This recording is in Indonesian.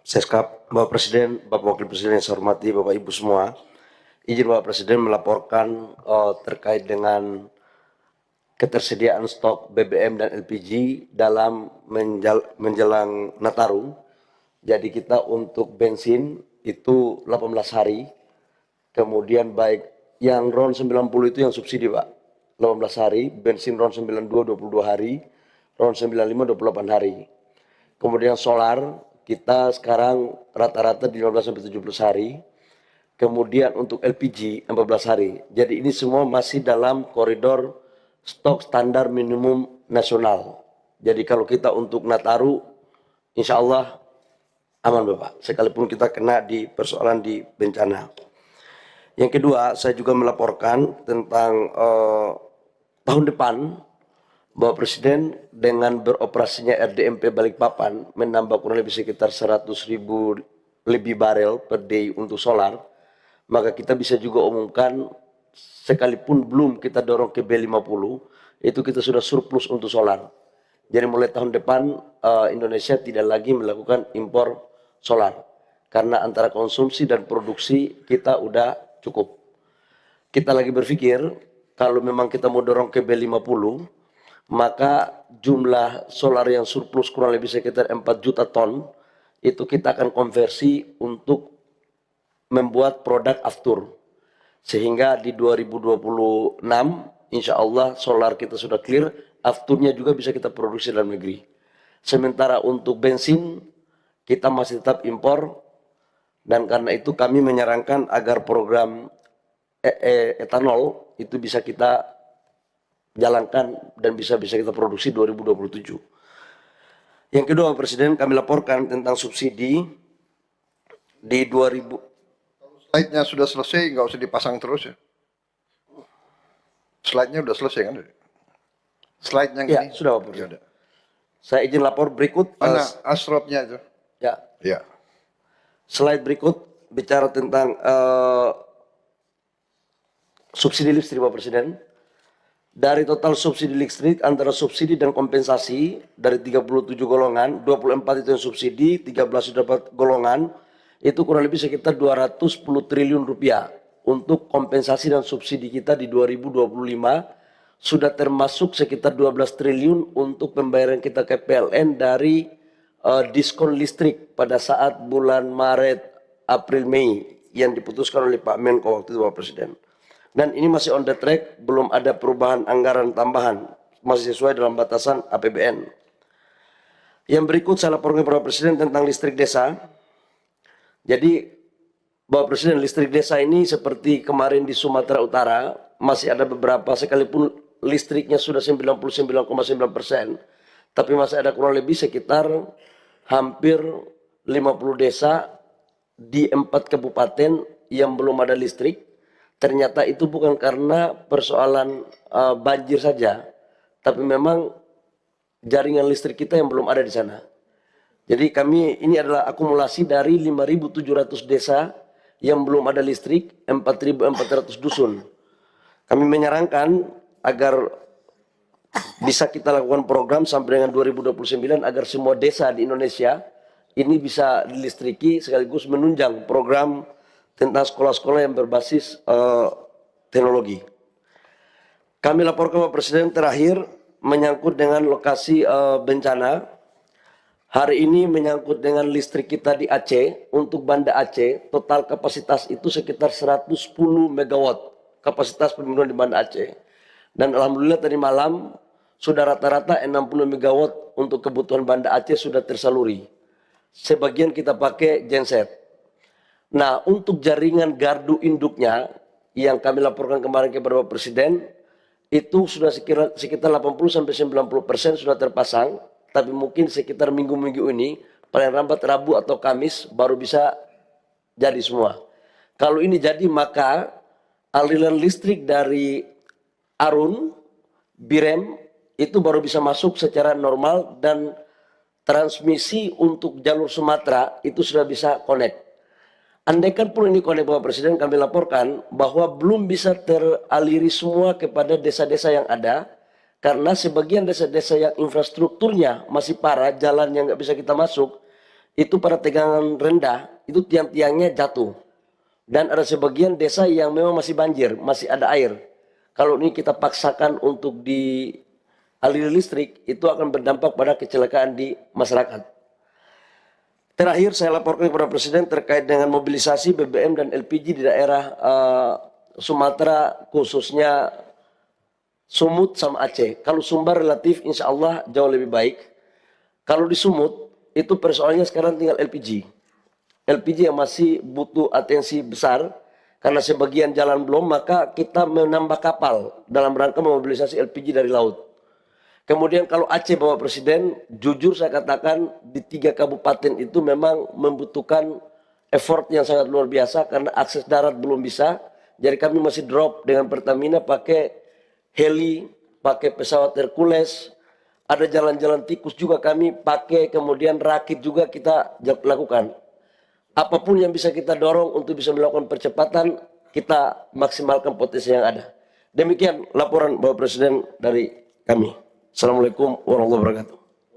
Seskap, Bapak Presiden, Bapak Wakil Presiden yang saya hormati, Bapak Ibu semua, izin Bapak Presiden melaporkan terkait dengan ketersediaan stok BBM dan LPG dalam menjelang Nataru. Jadi kita untuk bensin itu 18 hari, kemudian baik yang RON 90 itu yang subsidi Pak, 18 hari, bensin RON 92 22 hari, RON 95 28 hari. Kemudian solar kita sekarang rata-rata di 15 sampai 17 hari. Kemudian untuk LPG 14 hari. Jadi ini semua masih dalam koridor stok standar minimum nasional. Jadi kalau kita untuk Nataru, insya Allah aman Bapak. Sekalipun kita kena di persoalan di bencana. Yang kedua, saya juga melaporkan tentang tahun depan Bapak Presiden dengan beroperasinya RDMP Balikpapan menambah kurang lebih sekitar 100.000 lebih barel per day untuk solar, maka kita bisa juga umumkan sekalipun belum kita dorong ke B50, itu kita sudah surplus untuk solar. Jadi mulai tahun depan Indonesia tidak lagi melakukan impor solar karena antara konsumsi dan produksi kita udah cukup. Kita lagi berpikir kalau memang kita mau dorong ke B50, maka jumlah solar yang surplus kurang lebih sekitar 4 juta ton itu kita akan konversi untuk membuat produk aftur, sehingga di 2026 insya Allah solar kita sudah clear, afturnya juga bisa kita produksi dalam negeri. Sementara untuk bensin kita masih tetap impor, dan karena itu kami menyarankan agar program etanol itu bisa kita jalankan dan bisa kita produksi 2027. Yang kedua Presiden, kami laporkan tentang subsidi di 2000. Slide-nya sudah selesai, nggak usah dipasang terus ya. Slide-nya sudah selesai kan? Slide yang Ya, ini sudah Pak ya, Presiden. Saya izin lapor berikut. Mana asropnya itu? Ya. Ya. Slide berikut bicara tentang subsidi listrik Pak Presiden. Dari total subsidi listrik antara subsidi dan kompensasi dari 37 golongan, 24 itu yang subsidi, 13 sudah dapat golongan, itu kurang lebih sekitar 210 triliun rupiah. Untuk kompensasi dan subsidi kita di 2025 sudah termasuk sekitar 12 triliun untuk pembayaran kita ke PLN dari diskon listrik pada saat bulan Maret, April, Mei yang diputuskan oleh Pak Menko waktu itu Pak Presiden. Dan ini masih on the track, belum ada perubahan anggaran tambahan, masih sesuai dalam batasan APBN. Yang berikut saya laporkan kepada Presiden tentang listrik desa. Jadi Bapak Presiden, listrik desa ini seperti kemarin di Sumatera Utara, masih ada beberapa, sekalipun listriknya sudah 99,9%, tapi masih ada kurang lebih sekitar hampir 50 desa di 4 kabupaten yang belum ada listrik. Ternyata itu bukan karena persoalan banjir saja, tapi memang jaringan listrik kita yang belum ada di sana. Jadi ini adalah akumulasi dari 5.700 desa yang belum ada listrik, 4.400 dusun. Kami menyarankan agar bisa kita lakukan program sampai dengan 2029 agar semua desa di Indonesia ini bisa dilistriki, sekaligus menunjang program tentang sekolah-sekolah yang berbasis teknologi. Kami laporkan Pak Presiden terakhir menyangkut dengan lokasi bencana. Hari ini menyangkut dengan listrik kita di Aceh. Untuk Banda Aceh, total kapasitas itu sekitar 110 megawatt kapasitas pembangunan di Banda Aceh. Dan alhamdulillah tadi malam sudah rata-rata 60 megawatt untuk kebutuhan Banda Aceh sudah tersaluri. Sebagian kita pakai genset. Nah, untuk jaringan gardu induknya yang kami laporkan kemarin kepada Bapak Presiden, itu sudah sekitar 80-90% sudah terpasang, tapi mungkin sekitar minggu-minggu ini, paling lambat Rabu atau Kamis baru bisa jadi semua. Kalau ini jadi, maka aliran listrik dari Arun, Birem, itu baru bisa masuk secara normal, dan transmisi untuk jalur Sumatera itu sudah bisa connect. Andaikan pun ini oleh Bapak Presiden, kami laporkan bahwa belum bisa teraliri semua kepada desa-desa yang ada, karena sebagian desa-desa yang infrastrukturnya masih parah, jalan yang nggak bisa kita masuk, itu pada tegangan rendah, itu tiang-tiangnya jatuh. Dan ada sebagian desa yang memang masih banjir, masih ada air. Kalau ini kita paksakan untuk dialiri listrik, itu akan berdampak pada kecelakaan di masyarakat. Terakhir saya laporkan kepada Presiden terkait dengan mobilisasi BBM dan LPG di daerah Sumatera, khususnya Sumut sama Aceh. Kalau Sumbar relatif insya Allah jauh lebih baik. Kalau di Sumut itu persoalannya sekarang tinggal LPG. LPG yang masih butuh atensi besar karena sebagian jalan belum, maka kita menambah kapal dalam rangka memobilisasi LPG dari laut. Kemudian kalau Aceh Bapak Presiden, jujur saya katakan di 3 kabupaten itu memang membutuhkan effort yang sangat luar biasa karena akses darat belum bisa. Jadi kami masih drop dengan Pertamina pakai heli, pakai pesawat Hercules, ada jalan-jalan tikus juga kami pakai, kemudian rakit juga kita lakukan. Apapun yang bisa kita dorong untuk bisa melakukan percepatan, kita maksimalkan potensi yang ada. Demikian laporan Bapak Presiden dari kami. Assalamualaikum warahmatullahi wabarakatuh.